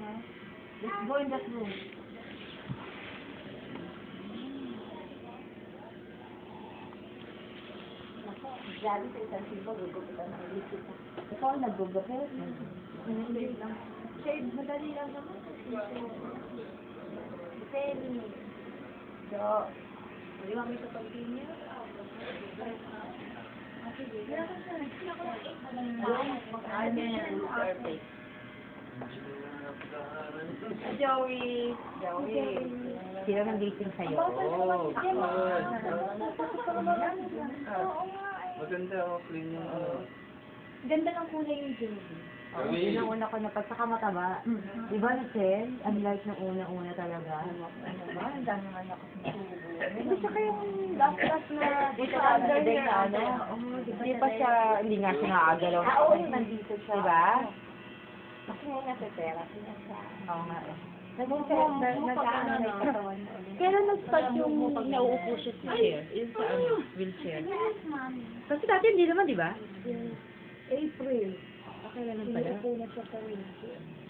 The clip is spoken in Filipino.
Let's go in that room. Grabe sa isang sibo, gugupitan ng isip. Ikaw ang naggugupit. Shade, madali lang naman. Penny. So, do you want me to continue? Joey. Sino nang dating sa'yo? Maganda ako, clean yung Ganda ng kulay yung Joey. Yun ang una ko na pagka mataba. Di ba, Michelle? Unlike ng una-una talaga. Ang dami naman ako. Hindi siya kayong last na Dito ka under na ano. Hindi pa siya, hindi nga siya nakagalaw. Oo, nandito siya. Diba? Kasi nga nasa therapy na siya. Oo nga eh. Nag-aano na katawan mo ulit. Kailan nag-start yung nauupo siya sa chair? Yung sa wheelchair? Kasi dati hindi naman, di ba? April. Kailan pala? Inuupo na siya sa wheelchair.